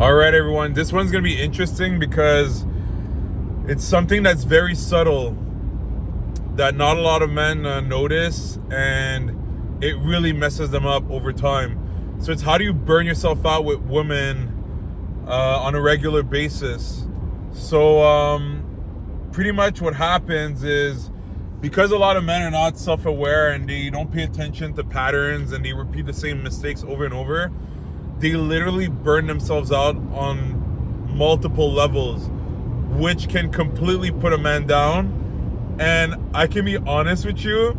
All right, everyone. This one's going to be interesting because it's something that's very subtle that not a lot of men notice, and it really messes them up over time. So it's how do you burn yourself out with women on a regular basis? So pretty much what happens is, because a lot of men are not self-aware and they don't pay attention to patterns and they repeat the same mistakes over and over, they literally burn themselves out on multiple levels, which can completely put a man down. And I can be honest with you,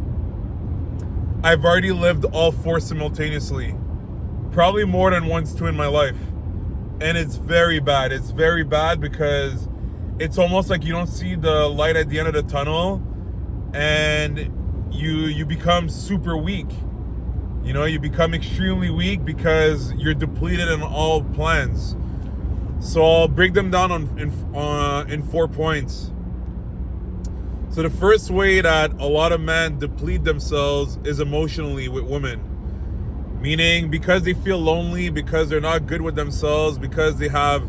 I've already lived all four simultaneously, probably more than once too in my life. And it's very bad. It's very bad because it's almost like you don't see the light at the end of the tunnel, and you become super weak. You know, you become extremely weak because you're depleted in all plans. So I'll break them down in 4 points. So the first way that a lot of men deplete themselves is emotionally with women. Meaning because they feel lonely, because they're not good with themselves, because they have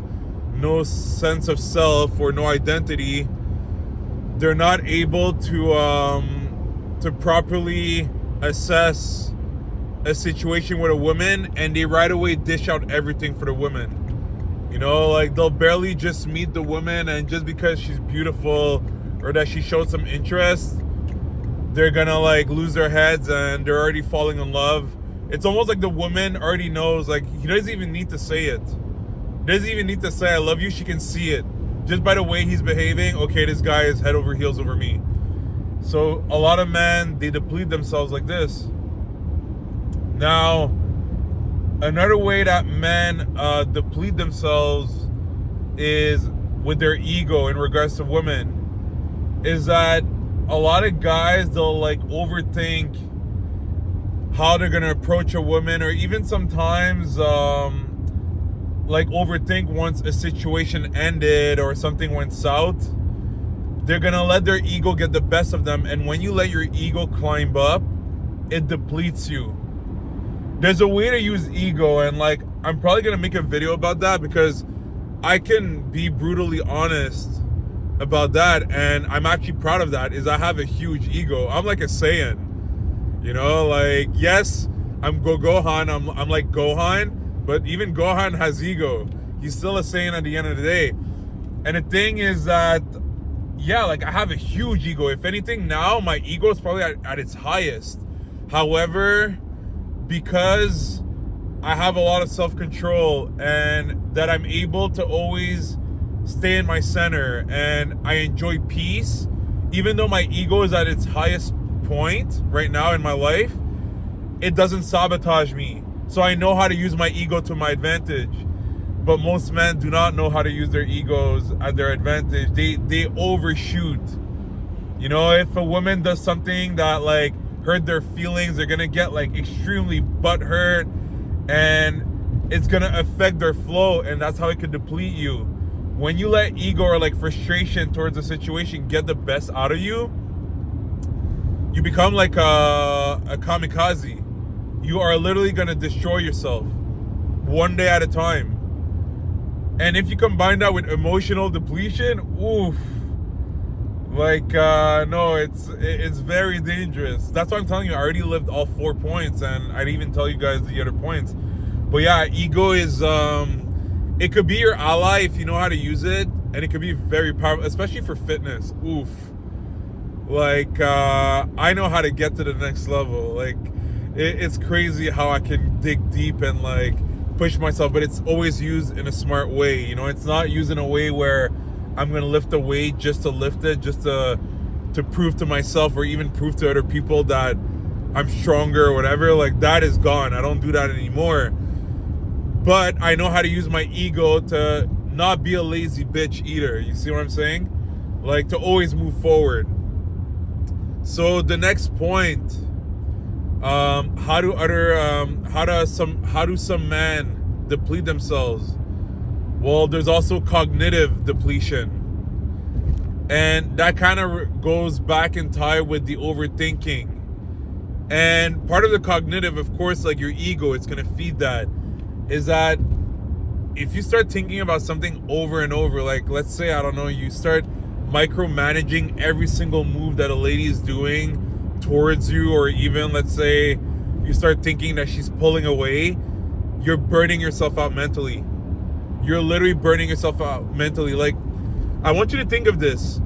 no sense of self or no identity, they're not able to properly assess a situation with a woman, and they right away dish out everything for the woman. You know, like they'll barely just meet the woman, and just because she's beautiful or that she showed some interest, they're gonna like lose their heads and they're already falling in love. It's almost like the woman already knows, like he doesn't even need to say it. He doesn't even need to say I love you. She can see it just by the way he's behaving. Okay, this guy is head over heels over me. So a lot of men, they deplete themselves like this. Now, another way that men deplete themselves is with their ego in regards to women. Is that a lot of guys, they'll like overthink how they're gonna approach a woman, or even sometimes like overthink once a situation ended or something went south. They're gonna let their ego get the best of them, and when you let your ego climb up, it depletes you. There's a way to use ego, and like I'm probably gonna make a video about that because I can be brutally honest about that, and I'm actually proud of that. Is I have a huge ego. I'm like a Saiyan, you know, like yes, I'm Gohan. I'm like Gohan, but even Gohan has ego. He's still a Saiyan at the end of the day. And the thing is that, yeah, like I have a huge ego. If anything, now my ego is probably at its highest. However, because I have a lot of self-control and that I'm able to always stay in my center and I enjoy peace, even though my ego is at its highest point right now in my life, it doesn't sabotage me. So I know how to use my ego to my advantage. But most men do not know how to use their egos at their advantage. They overshoot. You know, if a woman does something that like hurt their feelings, they're gonna get like extremely butthurt, and it's gonna affect their flow, and that's how it can deplete you. When you let ego or like frustration towards a situation get the best out of you, you become like a kamikaze. You are literally gonna destroy yourself one day at a time. And if you combine that with emotional depletion, oof. Like, no, it's very dangerous. That's why I'm telling you, I already lived all 4 points, and I didn't even tell you guys the other points. But yeah, ego is, it could be your ally if you know how to use it, and it could be very powerful, especially for fitness. Oof. Like, I know how to get to the next level. Like, it's crazy how I can dig deep and like push myself, but it's always used in a smart way. You know, it's not used in a way where I'm gonna lift a weight just to lift it, just to prove to myself or even prove to other people that I'm stronger or whatever. Like that is gone. I don't do that anymore. But I know how to use my ego to not be a lazy bitch either. You see what I'm saying? Like to always move forward. So the next point, how do some men deplete themselves? Well, there's also cognitive depletion, and that kind of goes back in tie with the overthinking. And part of the cognitive, of course, like your ego, it's gonna feed that. Is that if you start thinking about something over and over, like let's say, I don't know, you start micromanaging every single move that a lady is doing towards you, or even let's say you start thinking that she's pulling away, you're burning yourself out mentally. You're literally burning yourself out mentally. Like, I want you to think of this.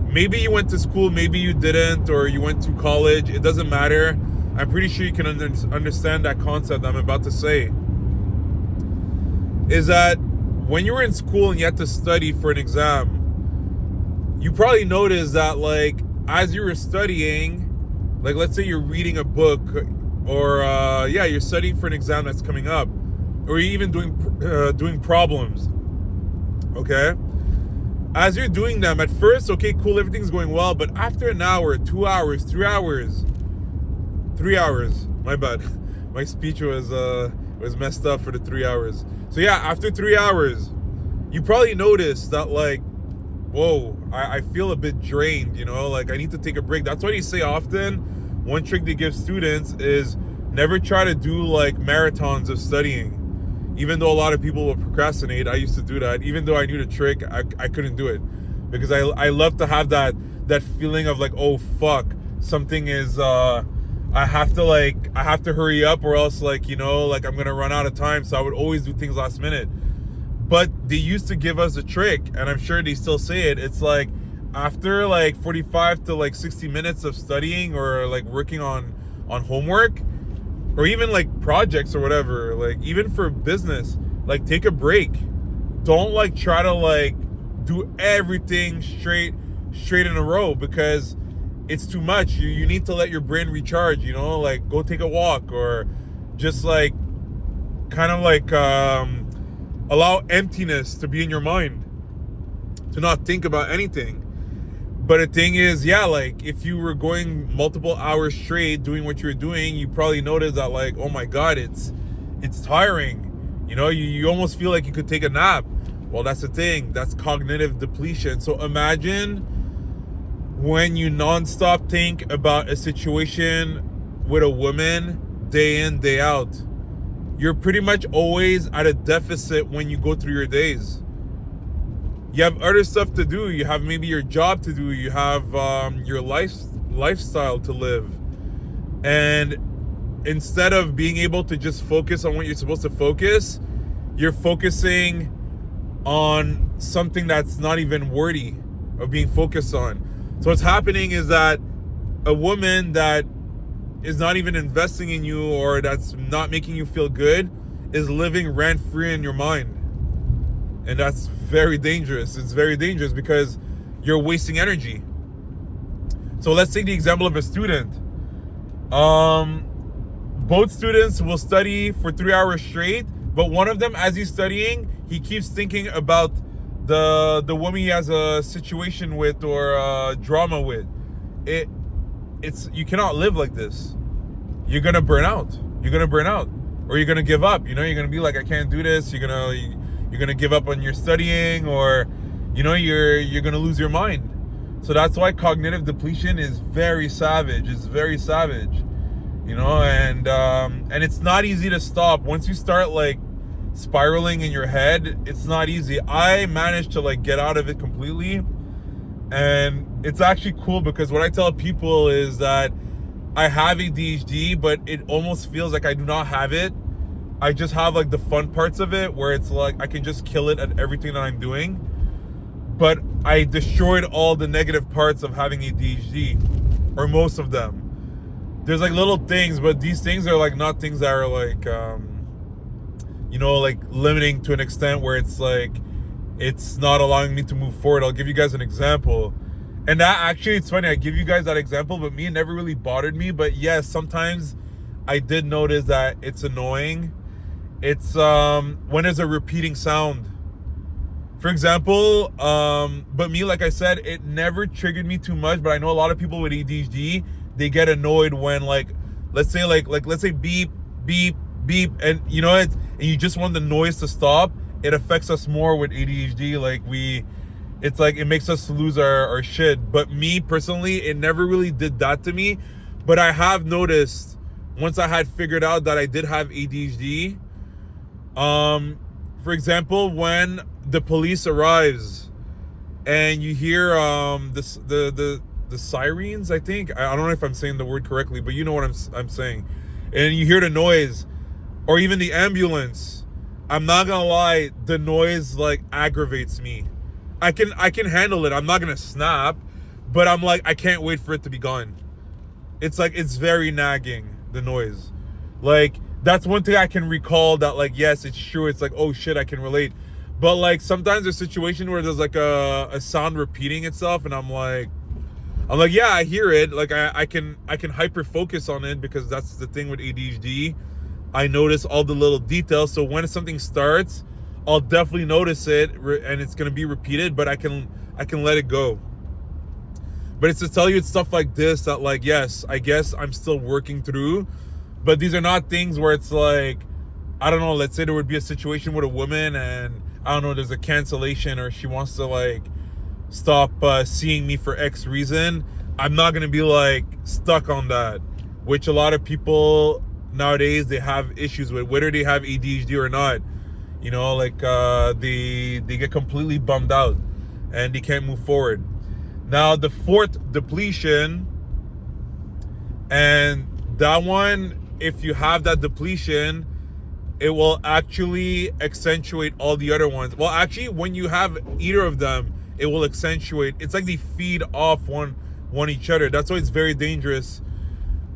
Maybe you went to school, maybe you didn't, or you went to college. It doesn't matter. I'm pretty sure you can understand that concept I'm about to say. Is that when you were in school and you had to study for an exam, you probably noticed that, like, as you were studying, like, let's say you're reading a book, or you're studying for an exam that's coming up, or you're even doing problems. Okay? As you're doing them, at first, okay, cool, everything's going well, but after an hour, 2 hours, 3 hours, my bad. My speech was messed up for the 3 hours. So yeah, after 3 hours, you probably noticed that, like, whoa, I feel a bit drained, you know, like I need to take a break. That's why they say often, one trick they give students is never try to do like marathons of studying. Even though a lot of people will procrastinate, I used to do that. Even though I knew the trick, I couldn't do it. Because I love to have that feeling of like, oh fuck, something is I have to hurry up, or else, like, you know, like I'm gonna run out of time. So I would always do things last minute. But they used to give us a trick, and I'm sure they still say it. It's like after like 45 to like 60 minutes of studying, or like working on homework, or even like projects or whatever, like even for business, like take a break. Don't like try to like do everything straight in a row, because it's too much. You need to let your brain recharge, you know, like go take a walk, or just like kind of like allow emptiness to be in your mind, to not think about anything. But the thing is, yeah, like if you were going multiple hours straight doing what you were doing, you probably noticed that, like, oh my God, it's tiring. You know, you almost feel like you could take a nap. Well, that's the thing. That's cognitive depletion. So imagine when you nonstop think about a situation with a woman day in, day out. You're pretty much always at a deficit when you go through your days. You have other stuff to do. You have maybe your job to do. You have your lifestyle to live. And instead of being able to just focus on what you're supposed to focus, you're focusing on something that's not even worthy of being focused on. So what's happening is that a woman that is not even investing in you, or that's not making you feel good, is living rent-free in your mind. And that's very dangerous. It's very dangerous because you're wasting energy. So let's take the example of a student. Both students will study for 3 hours straight, but one of them, as he's studying, he keeps thinking about the woman he has a situation with, or drama with. You cannot live like this. You're gonna burn out. Or you're gonna give up. You know, you're gonna be like, I can't do this. You're gonna give up on your studying, or, you know, you're gonna lose your mind. So that's why cognitive depletion is very savage. It's very savage, you know, and it's not easy to stop. Once you start like spiraling in your head, it's not easy. I managed to like get out of it completely, and it's actually cool, because what I tell people is that I have ADHD, but it almost feels like I do not have it. I just have like the fun parts of it, where it's like I can just kill it at everything that I'm doing. But I destroyed all the negative parts of having ADHD, or most of them. There's like little things, but these things are like not things that are like, you know, like limiting to an extent where it's like, it's not allowing me to move forward. I'll give you guys an example. And that actually, it's funny, I give you guys that example, but me, it never really bothered me. But yes, sometimes I did notice that it's annoying. It's when there's a repeating sound. For example, but me, like I said, it never triggered me too much. But I know a lot of people with ADHD, they get annoyed when like, let's say let's say beep, beep, beep, and you know, and you just want the noise to stop. It affects us more with ADHD. Like it's like it makes us lose our shit. But me personally, it never really did that to me. But I have noticed, once I had figured out that I did have ADHD, for example, when the police arrives and you hear the sirens, I think, I don't know if I'm saying the word correctly, but you know what I'm saying, and you hear the noise, or even the ambulance, I'm not gonna lie, the noise like aggravates me. I can handle it. I'm not gonna snap, but I'm like, I can't wait for it to be gone. It's like, it's very nagging, the noise. Like, that's one thing I can recall that, like, yes, it's true. It's like, oh shit, I can relate. But like, sometimes there's a situation where there's like a sound repeating itself, and I'm like, yeah, I hear it. Like, I can hyper focus on it, because that's the thing with ADHD. I notice all the little details. So when something starts, I'll definitely notice it, and it's gonna be repeated, but I can let it go. But it's to tell you, it's stuff like this that, like, yes, I guess I'm still working through, but these are not things where it's like, I don't know, let's say there would be a situation with a woman and, I don't know, there's a cancellation, or she wants to like stop seeing me for X reason. I'm not gonna be like stuck on that, which a lot of people nowadays, they have issues with, whether they have ADHD or not. You know, like they get completely bummed out and they can't move forward. Now, the fourth depletion, and that one, if you have that depletion, it will actually accentuate all the other ones. Well, actually, when you have either of them, it will accentuate. It's like they feed off one each other. That's why it's very dangerous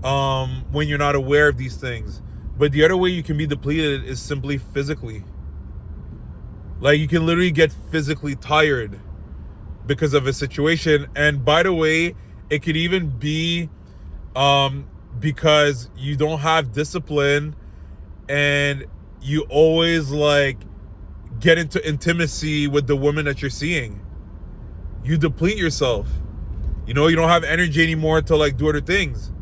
when you're not aware of these things. But the other way you can be depleted is simply physically. Like, you can literally get physically tired because of a situation. And by the way, it could even be because you don't have discipline, and you always like get into intimacy with the woman that you're seeing. You deplete yourself. You know, you don't have energy anymore to like do other things,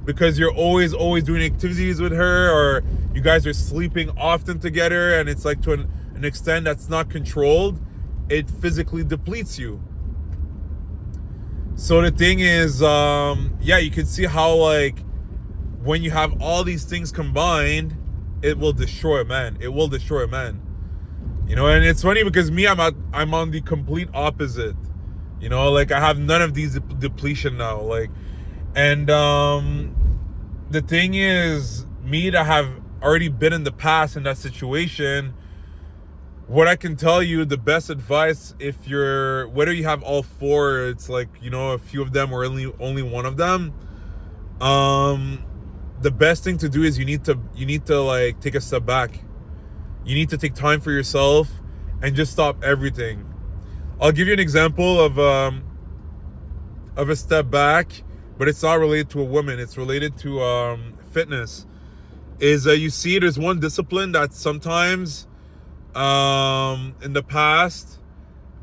because you're always doing activities with her, or you guys are sleeping often together, and it's like to an extent that's not controlled. It physically depletes you. So the thing is, yeah, you can see how, like, when you have all these things combined, it will destroy a man. It will destroy a man. You know, and it's funny because me, I'm on the complete opposite. You know, like, I have none of these depletion now. Like, and the thing is, me that have already been in the past in that situation, what I can tell you, the best advice, if you're, whether you have all four, it's like, you know, a few of them or only one of them, the best thing to do is you need to like take a step back. You need to take time for yourself and just stop everything. I'll give you an example of a step back, but it's not related to a woman. It's related to fitness. Is you see, there's one discipline that sometimes in the past,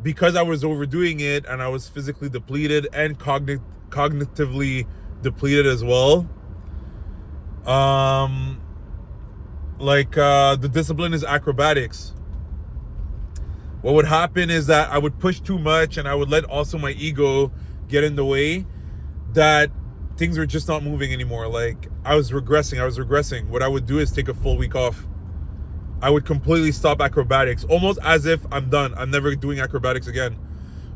because I was overdoing it and I was physically depleted and cognitively depleted as well, the discipline is acrobatics. What would happen is that I would push too much, and I would let also my ego get in the way, that things were just not moving anymore. Like, I was regressing. What I would do is take a full week off. I would completely stop acrobatics, almost as if I'm done. I'm never doing acrobatics again.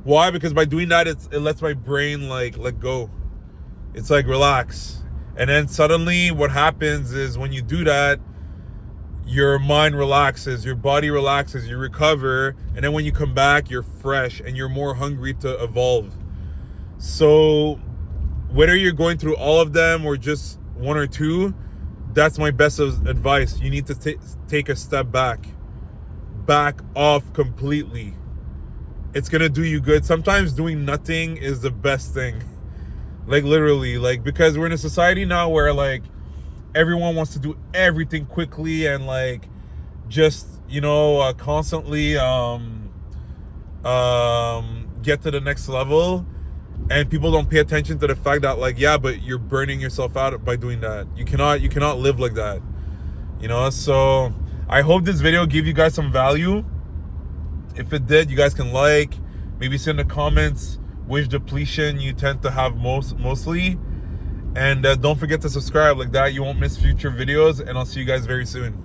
Why? Because by doing that, it lets my brain like let go. It's like, relax. And then suddenly what happens is, when you do that, your mind relaxes, your body relaxes, you recover, and then when you come back, you're fresh and you're more hungry to evolve. So whether you're going through all of them or just one or two, that's my best advice. You need to take a step back off completely. It's gonna do you good. Sometimes doing nothing is the best thing. Like, literally, like, because we're in a society now where like everyone wants to do everything quickly and like just, you know, constantly get to the next level, and people don't pay attention to the fact that, like, yeah, but you're burning yourself out by doing that. You cannot live like that, you know. So I hope this video gave you guys some value. If it did, you guys can like, maybe send in the comments which depletion you tend to have mostly, and don't forget to subscribe. Like that, you won't miss future videos, and I'll see you guys very soon.